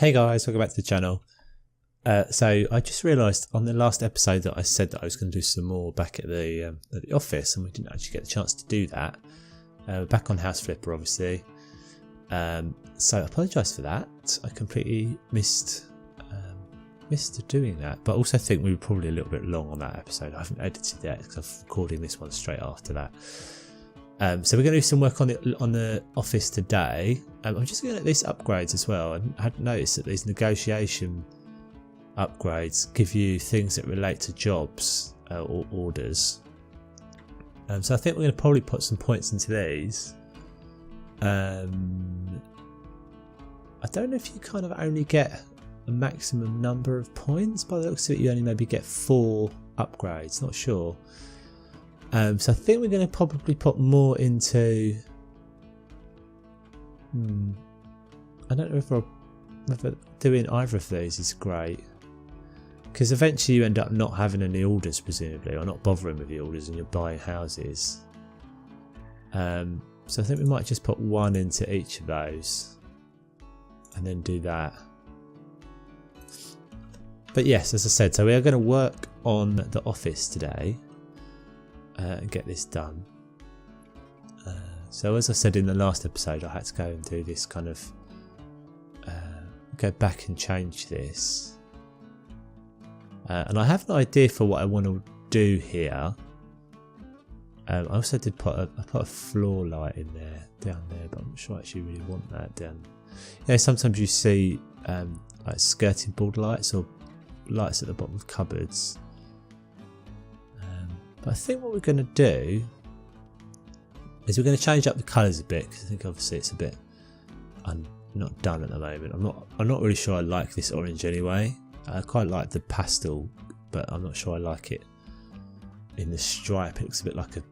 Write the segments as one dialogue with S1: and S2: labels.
S1: Hey guys, welcome back to the channel. So I just realised on the last episode that I said that I was going to do some more back at the office, and we didn't actually get the chance to do that. Back on House Flipper, obviously. So I apologise for that. I completely missed doing that, but I also think we were probably a little bit long on that episode. I haven't edited yet because I'm recording this one straight after that. So we're going to do some work on the office today. I'm just going to these upgrades as well. I had noticed that these negotiation upgrades give you things that relate to jobs or orders. So I think we're going to probably put some points into these. I don't know if you kind of only get a maximum number of points. By the looks of it, you only maybe get 4 upgrades. Not sure. So I think we're going to probably put more into. I don't know whether doing either of these is great, because eventually you end up not having any orders, presumably, or not bothering with the orders, and you're buying houses. So I think we might just put 1 into each of those, and then do that. But yes, as I said, so we are going to work on the office today. And get this done. So as I said in the last episode, I had to go and do this kind of go back and change this, and I have an idea for what I want to do here. I also did put a floor light in there down there, but I'm not sure I actually really want that down. Yeah, sometimes you see like skirting board lights or lights at the bottom of cupboards. But I think what we're going to do is we're going to change up the colours a bit, because I think obviously it's a bit not done at the moment. I'm not really sure I like this orange anyway. I quite like the pastel, but I'm not sure I like it in the stripe. It looks a bit like it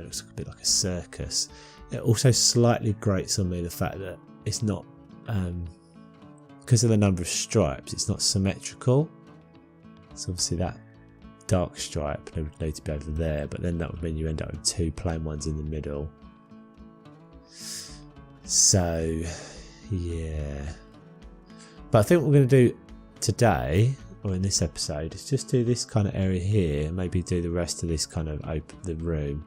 S1: looks a bit like a circus. It also slightly grates on me the fact that it's not, because of the number of stripes, it's not symmetrical. So obviously that dark stripe would need to be over there, but then that would mean you end up with 2 plain ones in the middle. So yeah, but I think what we're going to do today, or in this episode, is just do this kind of area here, maybe do the rest of this kind of the room.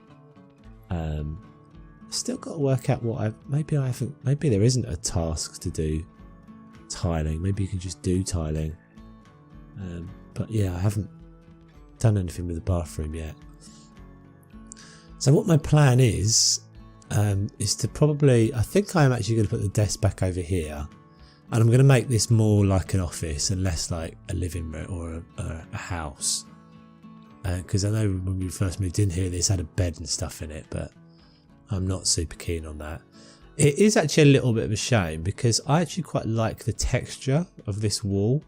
S1: Still got to work out what maybe there isn't a task to do tiling. Maybe you can just do tiling, but yeah, I haven't done anything with the bathroom yet. So what my plan is to probably, I think I am actually going to put the desk back over here, and I'm going to make this more like an office and less like a living room or a house, because I know when we first moved in here this had a bed and stuff in it, but I'm not super keen on that. It is actually a little bit of a shame, because I actually quite like the texture of this wall.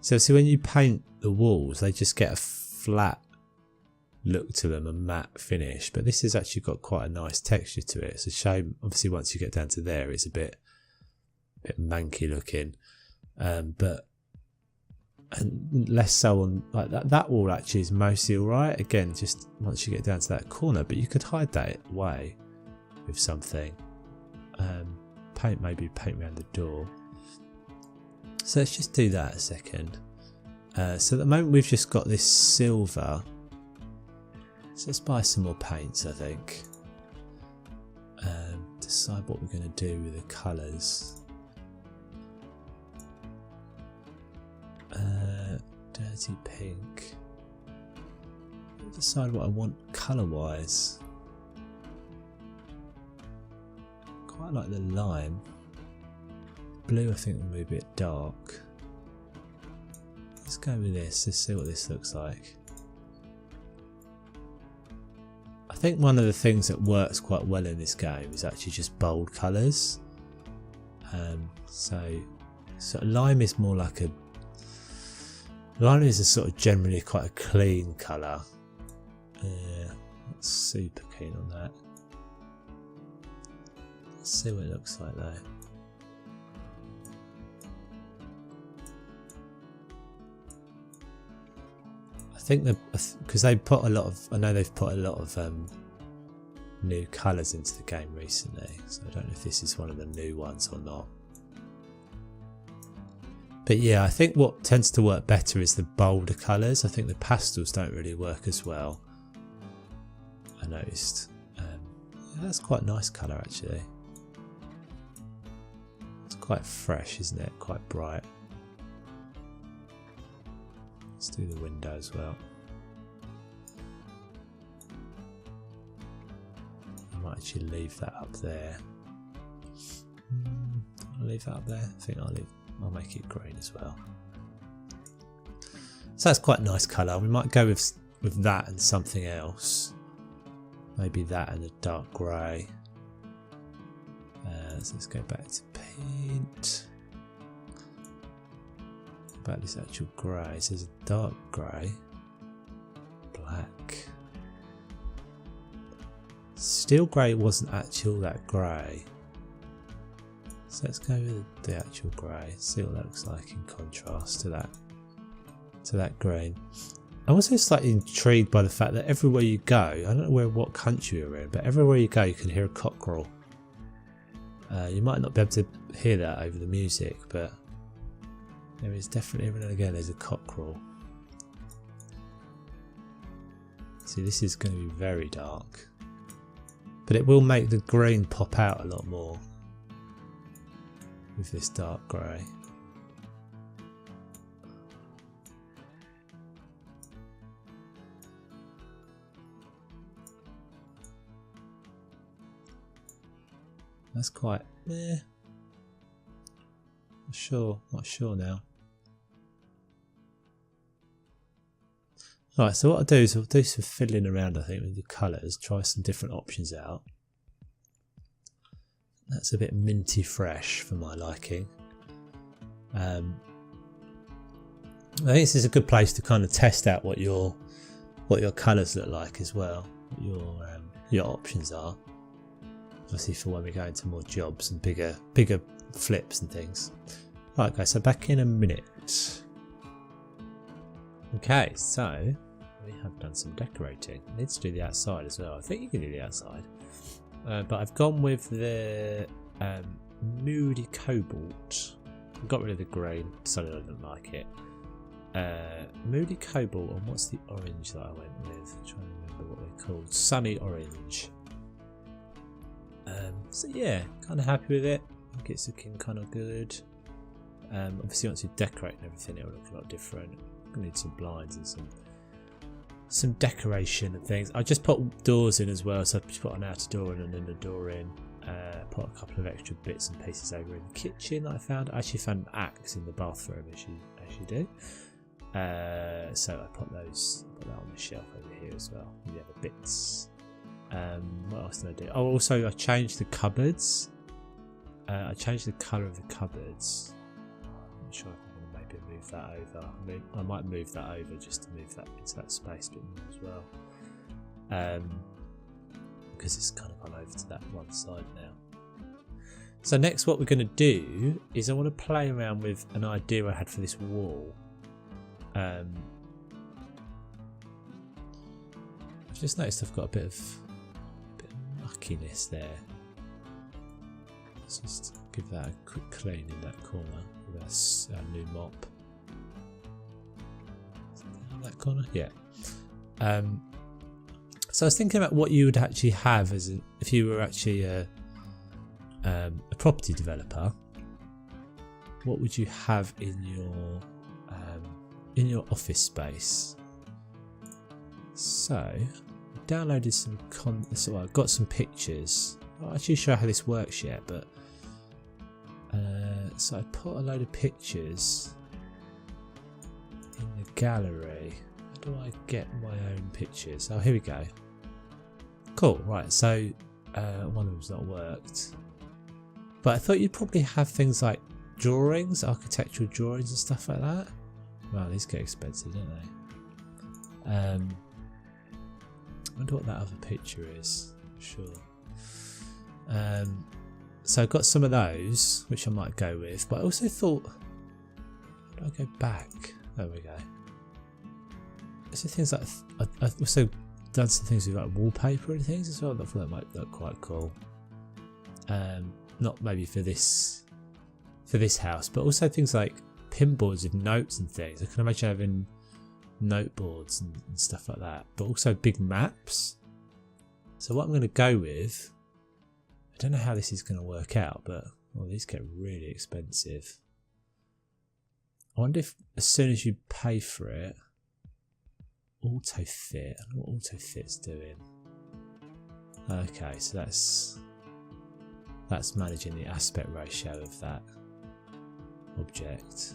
S1: So see, when you paint the walls, they just get a flat look to them, a matte finish, but this has actually got quite a nice texture to it. It's a shame, obviously, once you get down to there, it's a bit manky looking, but and less so on like that wall. Actually, is mostly all right. Again, just once you get down to that corner, but you could hide that away with something. Maybe paint around the door. So let's just do that a second. So at the moment we've just got this silver, so let's buy some more paints, I think. Decide what we're going to do with the colours. Dirty pink. Decide what I want colour wise. Quite like the lime. Blue I think will be a bit dark. Let's go with this, let's see what this looks like. I think one of the things that works quite well in this game is actually just bold colours. So lime is more like lime is a sort of generally quite a clean colour. Not super keen on that. Let's see what it looks like though. I think because they put a lot of, I know they've put a lot of new colours into the game recently, so I don't know if this is one of the new ones or not. But yeah, I think what tends to work better is the bolder colours. I think the pastels don't really work as well, I noticed. Yeah, that's quite a nice colour actually. It's quite fresh, isn't it? Quite bright. Let's do the window as well. I might actually leave that up there. I'll leave that up there. I think I'll make it green as well. So that's quite a nice colour. We might go with that and something else. Maybe that and a dark grey. So let's go back to paint. About this actual grey. So there's a dark grey, black. Steel grey wasn't actually all that grey. So let's go with the actual grey. See what that looks like in contrast to that green. I'm also slightly intrigued by the fact that everywhere you go, I don't know what country you're in, but everywhere you go you can hear a cockerel. You might not be able to hear that over the music, but there is definitely every now and again there's a cockerel. See, this is going to be very dark, but it will make the green pop out a lot more with this dark grey. That's quite, not sure now. Alright, so what I'll do is I'll do some fiddling around, I think, with the colours, try some different options out. That's a bit minty fresh for my liking. I think this is a good place to kind of test out what your colours look like as well, what your options are. Obviously for when we go into more jobs and bigger flips and things. Right guys, so back in a minute. Okay, so we have done some decorating. I need to do the outside as well. I think you can do the outside. But I've gone with the Moody Cobalt. I got rid of the green, decided I didn't like it. Moody Cobalt, and what's the orange that I went with? I'm trying to remember what they're called. Sunny Orange. So yeah, kind of happy with it. I think it's looking kind of good. Obviously once you decorate and everything, it will look a lot different. I'm gonna need some blinds and some decoration and things. I just put doors in as well, so I just put an outer door in and then a door in. Put a couple of extra bits and pieces over in the kitchen that I found. I actually found an axe in the bathroom, as you do. So I put that on the shelf over here as well. The other bits. What else did I do? Oh, also I changed the cupboards. I changed the colour of the cupboards. I'm not sure if I'm going to maybe move that over. I might move that over just to move that into that space a bit more as well. Because it's kind of gone over to that one side now. So next what we're going to do is I want to play around with an idea I had for this wall. I've just noticed I've got a bit of muckiness there. Let's just give that a quick clean in that corner with our new mop. In that corner, yeah. So I was thinking about what you would actually have if you were actually a property developer. What would you have in your office space? So I downloaded some I've got some pictures. I'll actually show how this works yet, but so I put a load of pictures in the gallery. How do I get my own pictures? Oh, here we go. Cool, right, so one of them's not worked. But I thought you'd probably have things like drawings, architectural drawings and stuff like that. Wow, these get expensive, don't they? I wonder what that other picture is. Sure. So I've got some of those, which I might go with, but I also thought, how do I go back? There we go. So things like, I've also done some things with like wallpaper and things as well. I thought that might look quite cool. Not maybe for this house, but also things like pinboards with notes and things. I can imagine having noteboards and stuff like that, but also big maps. So what I'm going to go with, I don't know how this is going to work out, but well, these get really expensive. I wonder if as soon as you pay for it, auto fit. I don't know what auto fit's doing. Okay, so that's managing the aspect ratio of that object.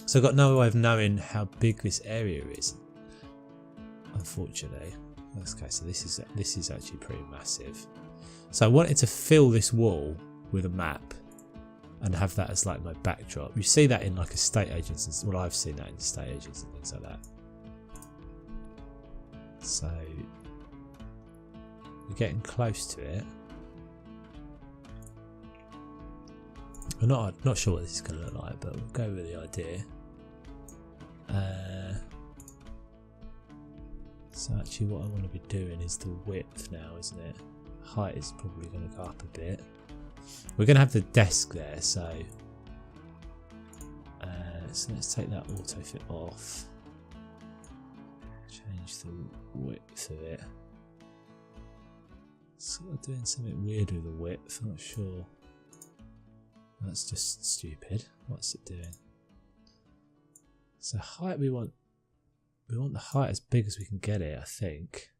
S1: So I've got no way of knowing how big this area is, unfortunately. Okay, so this is actually pretty massive. So I wanted to fill this wall with a map and have that as like my backdrop. You see that in like estate agents, well, I've seen that in estate agents and things like that. So we're getting close to it. I'm not sure what this is going to look like, but we'll go with the idea. So actually what I want to be doing is the width now, isn't it? Height is probably going to go up a bit. We're going to have the desk there, so let's take that auto fit off. Change the width of it. Sort of doing something weird with the width, I'm not sure. That's just stupid. What's it doing? So height, we want the height as big as we can get it, I think.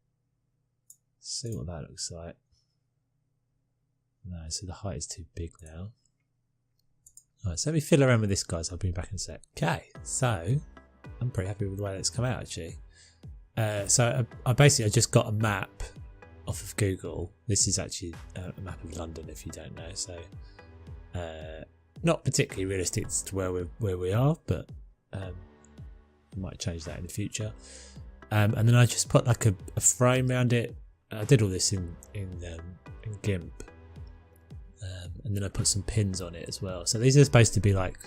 S1: See what that looks like. No, so the height is too big now. Alright, so let me fiddle around with this, guys. I'll be back in a sec. Okay, so I'm pretty happy with the way that's come out, actually. So I basically just got a map off of Google. This is actually a map of London, if you don't know. So not particularly realistic as to where we are, but I might change that in the future. And then I just put like a frame around it. I did all this in GIMP. And then I put some pins on it as well. So these are supposed to be like,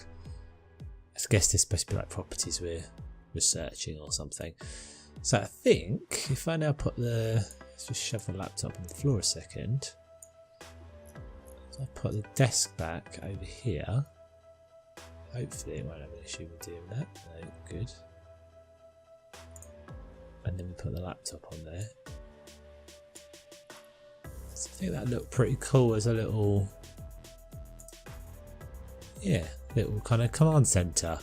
S1: I guess they're supposed to be like properties we're researching or something. So I think if I now let's just shove the laptop on the floor a second. So I'll put the desk back over here. Hopefully it won't have an issue with doing that. No, good. And then we put the laptop on there. So I think that looked pretty cool as a little kind of command center.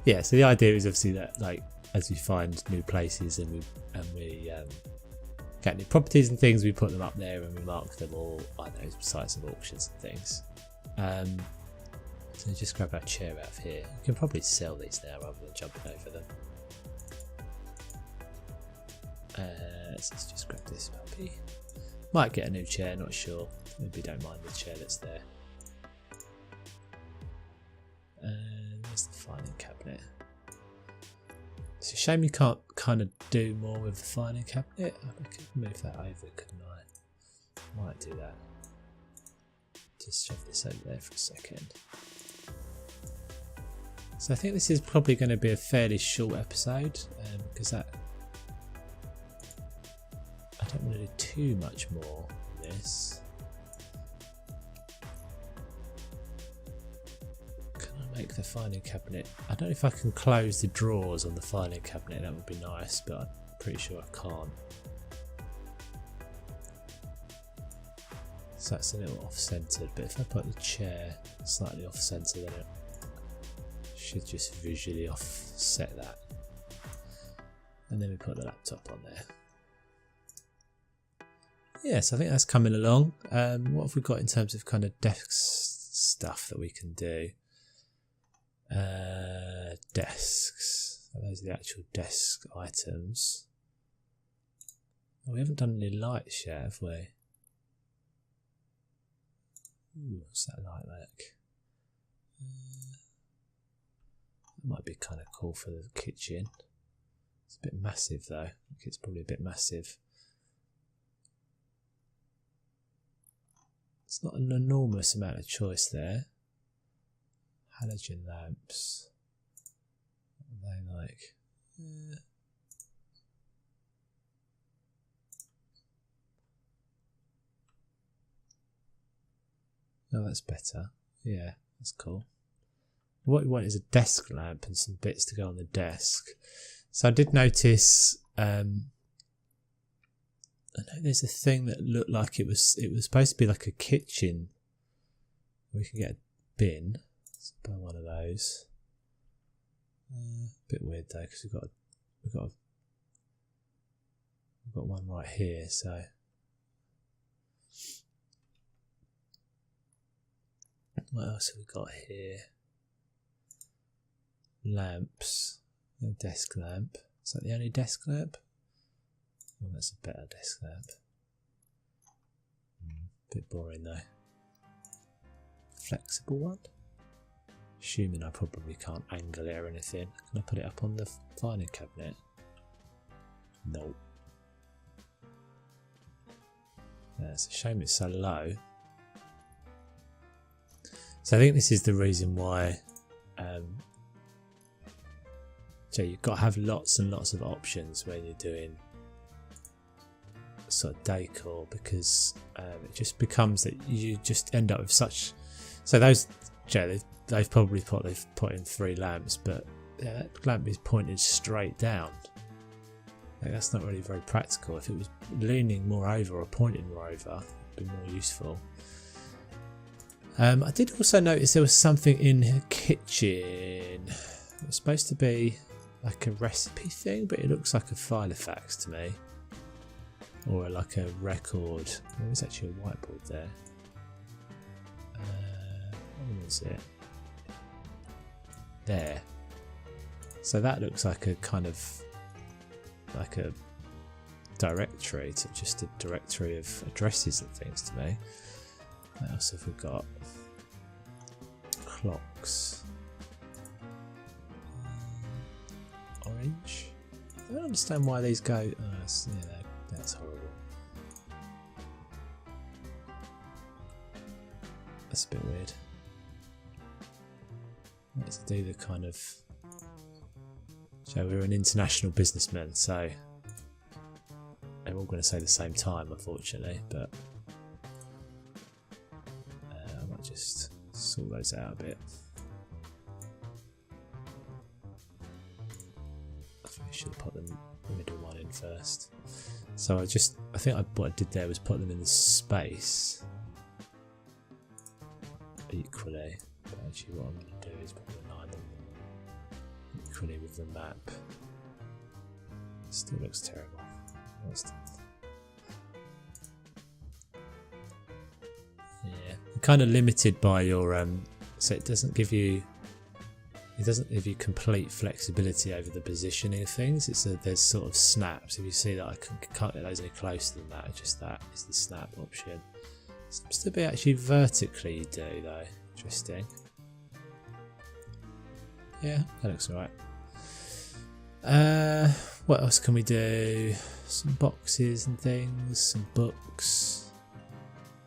S1: Yeah, so the idea is obviously that like as we find new places and we get new properties and things, we put them up there and we mark them all on those sites of auctions and things. So just grab our chair out of here. You can probably sell these now rather than jumping over them. So let's just grab this puppy. Might get a new chair, not sure. Maybe don't mind the chair that's there. Where's the filing cabinet? It's a shame you can't kind of do more with the filing cabinet. I could move that over, couldn't I? Might do that. Just shove this over there for a second. So I think this is probably going to be a fairly short episode because I don't want to do too much more on this. Can I make the filing cabinet? I don't know if I can close the drawers on the filing cabinet. That would be nice, but I'm pretty sure I can't. So that's a little off-centered, but if I put the chair slightly off-center, then it should just visually offset that. And then we put the laptop on there. Yes, I think that's coming along. What have we got in terms of kind of desk stuff that we can do? Desks. So those are the actual desk items. Oh, we haven't done any lights yet, have we? Ooh, what's that light like? That might be kind of cool for the kitchen. It's a bit massive though. I think it's probably a bit massive. It's not an enormous amount of choice there. Halogen lamps. What are they like? Oh, that's better. Yeah, that's cool. What we want is a desk lamp and some bits to go on the desk. So I did notice, I know there's a thing that looked like it was supposed to be like a kitchen. We can get a bin. Let's buy one of those. A bit weird though, because we've got one right here. So what else have we got here? Lamps. A desk lamp. Is that the only desk lamp? Oh, that's a better desk lamp. Bit boring though. Flexible one? Assuming I probably can't angle it or anything. Can I put it up on the filing cabinet? No. Yeah, it's a shame it's so low. So I think this is the reason why so you've got to have lots and lots of options when you're doing sort of decor, because it just becomes that you just end up with such. So those, they've probably put in 3 lamps, but yeah, that lamp is pointed straight down. Like, that's not really very practical. If it was leaning more over or pointing more over, it'd be more useful. I did also notice there was something in her kitchen. It was supposed to be like a recipe thing, but it looks like a file of facts to me, or like a record. There is actually a whiteboard there. What is it? There. So that looks like a kind of like a directory, to just a directory of addresses and things to me. What else have we got? Clocks. Orange. I don't understand why these go. Yeah, that's horrible. That's a bit weird. Let's do the kind of. So we're an international businessman, so they're all going to say the same time, unfortunately. But I might just sort those out a bit. I should have put the middle one in first. So I think what I did there was put them in the space equally. But actually, what I'm going to do is probably align them equally with the map. It still looks terrible. Yeah, you're kind of limited by your so it doesn't give you complete flexibility over the positioning of things. There's sort of snaps. If you see that, I can't get those any closer than that. Just that is the snap option. Seems to be actually vertically you do though. Interesting. Yeah, that looks alright. What else can we do? Some boxes and things, some books.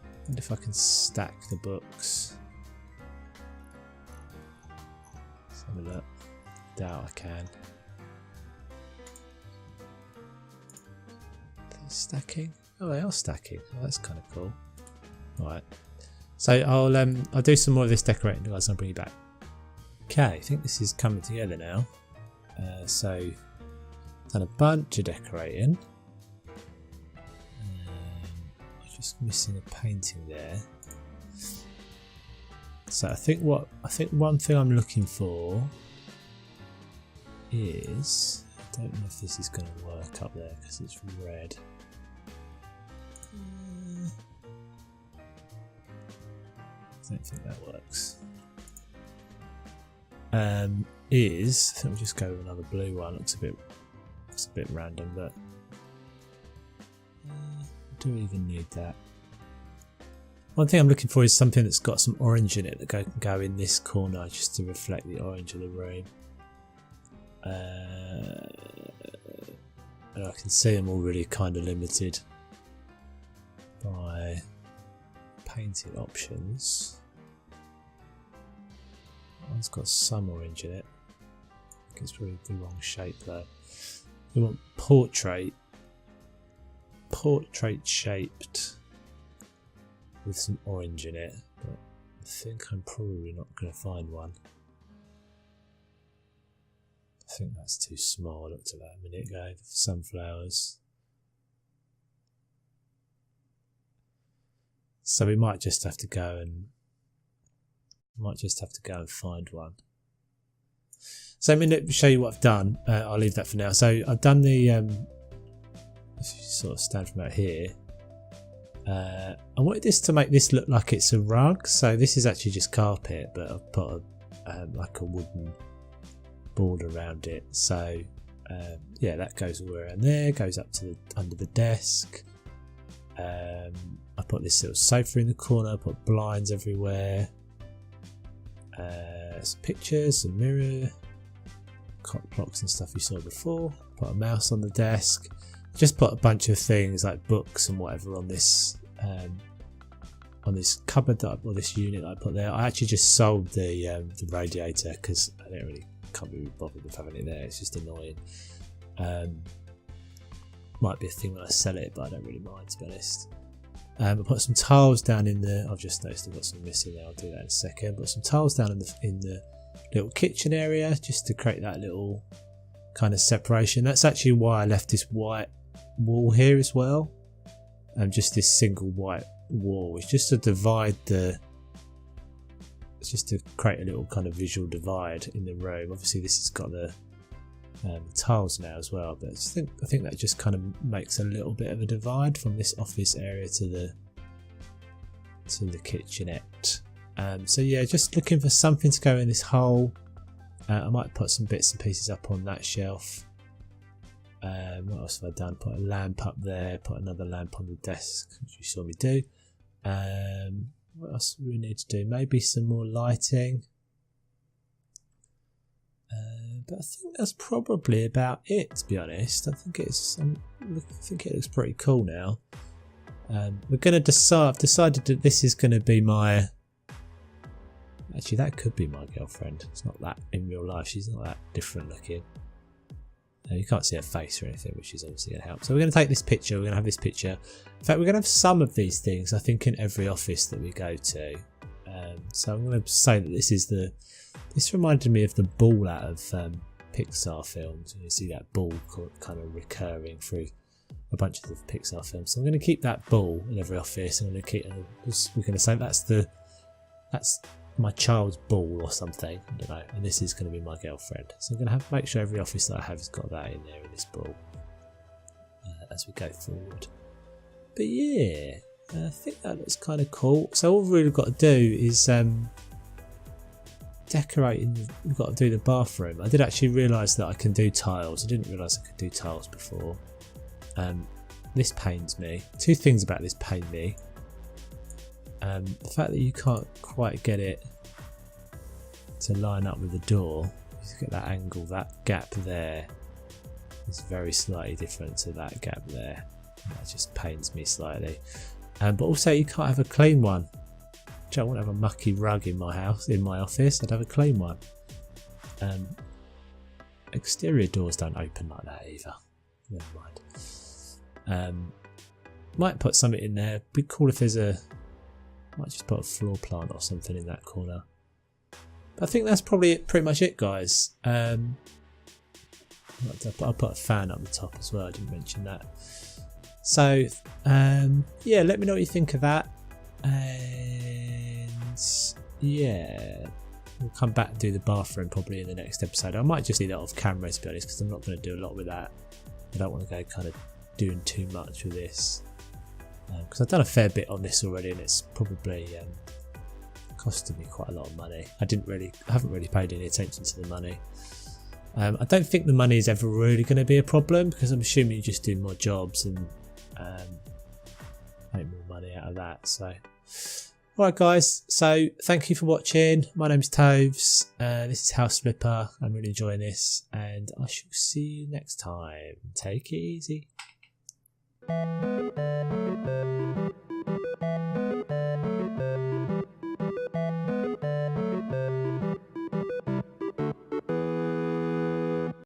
S1: I wonder if I can stack the books. Let's have a look. Doubt I can. Are they stacking? Oh, they are stacking. Oh, that's kind of cool. Alright. So I'll do some more of this decorating, guys, and I'll bring you back. Okay, I think this is coming together now. So I've done a bunch of decorating. I'm just missing a painting there. So I think one thing I'm looking for is, I don't know if this is going to work up there because it's red. I don't think that works. I think we'll just go with another blue one. Looks a bit random, but do we even need that? One thing I'm looking for is something that's got some orange in it that can go in this corner just to reflect the orange of the room. And I can see I'm already kind of limited by painting options. One's got some orange in it. I think it's probably the wrong shape though. We want portrait shaped with some orange in it. But think I'm probably not going to find one. I think that's too small. I looked at that a minute ago. Sunflowers. So we might just have to go and find one. So I'm going to show you what I've done. I'll leave that for now. So I've done the if you sort of stand from out here. I wanted this to make this look like it's a rug. So this is actually just carpet, but I've put like a wooden board around it. So yeah, that goes all around there. Goes up to under the desk. I put this little sofa in the corner. I put blinds everywhere. Some pictures, some mirror, clocks and stuff you saw before. Put a mouse on the desk. Just put a bunch of things like books and whatever on this cupboard or this unit that I put there. I actually just sold the radiator because I can't really be bothered with having it there. It's just annoying. Might be a thing when I sell it, but I don't really mind, to be honest. I put some tiles down in the. I've just noticed I've got some missing there. I'll do that in a second. Put some tiles down in the little kitchen area just to create that little kind of separation. That's actually why I left this white wall here as well. Just this single white wall. It's just to divide the. It's just to create a little kind of visual divide in the room. Obviously, this has got the tiles now as well, but I think that just kind of makes a little bit of a divide from this office area to the kitchenette. So yeah, just looking for something to go in this hole. I might put some bits and pieces up on that shelf. What else have I done? Put a lamp up there, put another lamp on the desk, which you saw me do. What else do we need to do? Maybe some more lighting. But I think that's probably about it, to be honest. I think it looks pretty cool now. We're going to I've decided that this is going to be my. Actually, that could be my girlfriend. It's not that in real life. She's not that different looking. You can't see her face or anything, which is obviously going to help. So we're going to take this picture. We're going to have this picture. In fact, we're going to have some of these things, I think, in every office that we go to. So I'm going to say that this is This reminded me of the ball out of Pixar films. You see that ball kind of recurring through a bunch of the Pixar films. So I'm going to keep that ball in every office. We're going to say that's my child's ball or something. I don't know. And this is going to be my girlfriend. So I'm going to make sure every office that I have has got that in there in this ball as we go forward. But yeah, I think that looks kind of cool. So all we've really got to do is decorating. We've got to do the bathroom. I did actually realise that I can do tiles. I didn't realise I could do tiles before. This pains me. Two things about this pain me. The fact that you can't quite get it to line up with the door. You get that angle, that gap there is very slightly different to that gap there. That just pains me slightly. But also you can't have a clean one. I won't have a mucky rug in my house, in my office. I'd have a clean one. Exterior doors don't open like that either. Never mind. Might put something in there. Be cool if there's might just put a floor plant or something in that corner. But I think that's probably pretty much it, guys. I'll put a fan up the top as well. I didn't mention that. So yeah, let me know what you think of that. And yeah, we'll come back and do the bathroom probably in the next episode. I might just do that off camera, to be honest, because I'm not going to do a lot with that. I don't want to go kind of doing too much with this, because I've done a fair bit on this already, and it's probably costed me quite a lot of money. I haven't really paid any attention to the money. I don't think the money is ever really going to be a problem, because I'm assuming you just do more jobs and make more money out of that. So alright guys, so thank you for watching. My name's Toves, this is House Flipper. I'm really enjoying this, and I shall see you next time. Take it easy.